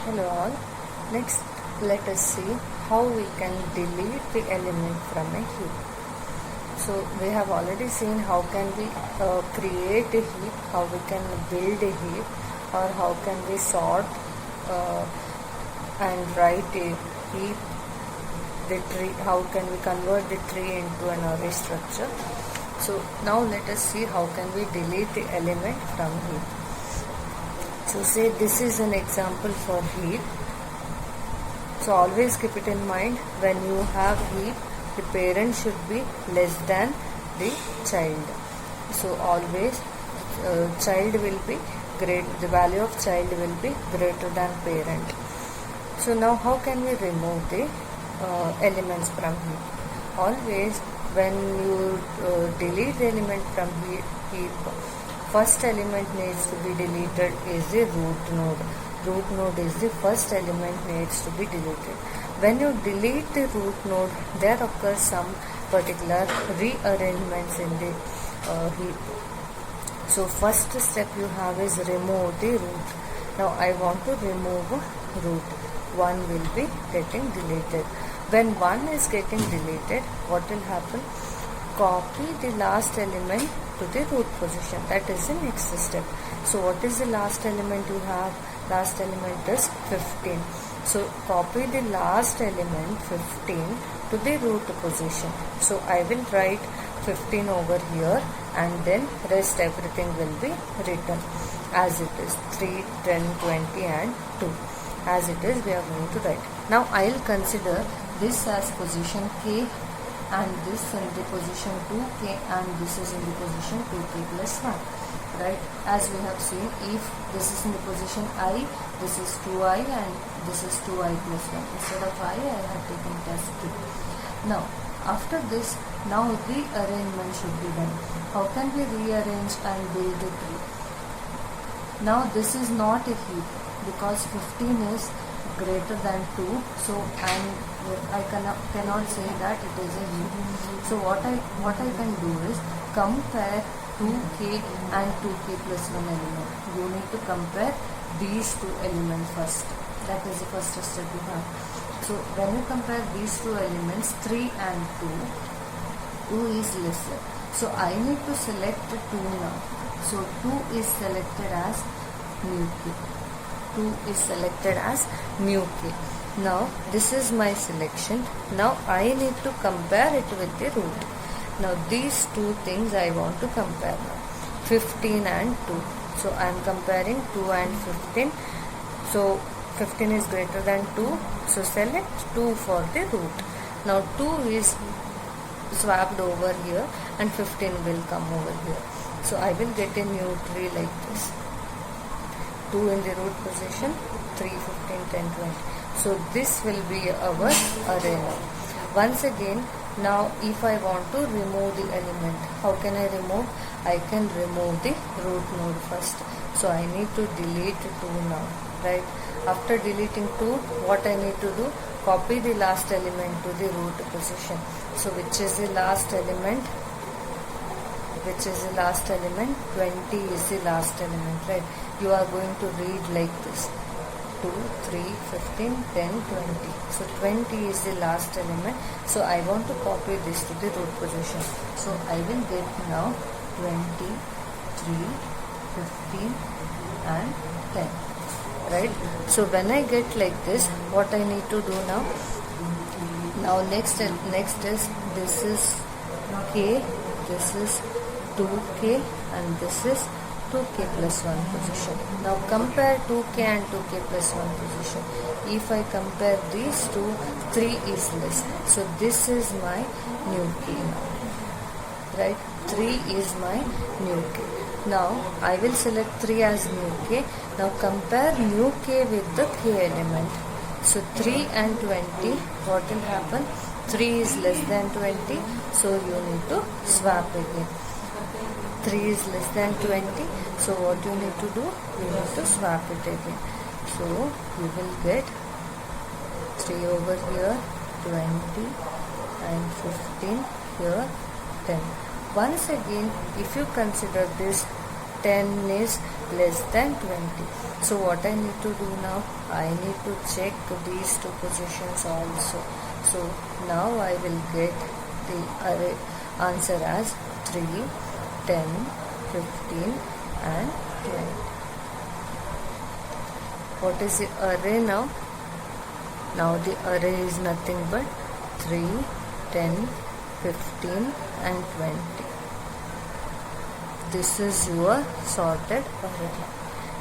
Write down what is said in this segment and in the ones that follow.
Hello all. Next, let us see how we can delete the element from a heap. So we have already seen how can we create a heap, how we can build a heap, or how can we sort and write a heap, the tree, how can we convert the tree into an array structure. So now let us see how can we delete the element from heap. So say this is an example for heap. So always keep it in mind, when you have heap, the parent should be less than the child. So always child will be great, the value of child will be greater than parent. So now how can we remove the elements from heap? Always when you delete the element from heap, first element needs to be deleted is the root node. Root node is the first element needs to be deleted. When you delete the root node, there occurs some particular rearrangements in the heap. So first step you have is remove the root. Now I want to remove root. 1 will be getting deleted. When 1 is getting deleted, what will happen? Copy the last element to the root position. That is the next step. So what is the last element you have? Last element is 15. So copy the last element 15 to the root position. So I will write 15 over here, and then rest everything will be written as it is, 3, 10, 20 and 2. As it is we are going to write. Now I will consider this as position K, and this in the position 2k, and this is in the position 2k plus 1, right? As we have seen, if this is in the position I, this is 2i and this is 2i plus 1. Instead of I have taken it as 2. Now after this, now rearrangement should be done. How can we rearrange and build the tree? Now this is not a heap because 15 is greater than 2, so I cannot say that it is a heap. So what I can do is compare 2k and 2k plus 1 element. You need to compare these two elements first. That is the first step you have. So when you compare these two elements, 3 and 2 is lesser. So I need to select 2 now. So 2 is selected as mu k. 2 is selected as mu k. Now this is my selection. Now I need to compare it with the root. Now these two things I want to compare now, 15 and 2. So I am comparing 2 and 15. So 15 is greater than 2. So select 2 for the root. Now 2 is swapped over here and 15 will come over here. So I will get a new tree like this. 2 in the root position, 3, 15, 10, 20. So this will be our array now. Once again, now if I want to remove the element, how can I remove? I can remove the root node first. So I need to delete 2 now, right? After deleting 2, what I need to do? Copy the last element to the root position. So which is the last element? 20 is the last element, right? You are going to read like this, 2, 3, 15, 10, 20. So 20 is the last element. So I want to copy this to the root position. So I will get now 20, 3, 15 and 10, right? So when I get like this, what I need to do now? Now next is, this is k, this is 2k, and this is 2k plus 1 position. Now compare 2k and 2k plus 1 position. If I compare these two, 3 is less. So this is my new k now, right? 3 is my new k. Now I will select 3 as new k. Now compare new k with the k element. So 3 and 20, what will happen? 3 is less than 20, so you need to swap again. 3 is less than 20, so what you need to do? You need to swap it again. So you will get 3 over here, 20 and 15 here, 10. Once again, if you consider this 10 is less than 20. So what I need to do now? I need to check these two positions also. So now I will get the array answer as 3, 10, 15 and 20. What is the array now? Now the array is nothing but 3, 10, 15 and 20. This is your sorted array.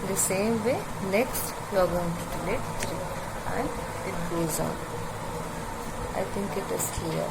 In the same way, next you are going to delete 3 and it goes on. I think it is clear.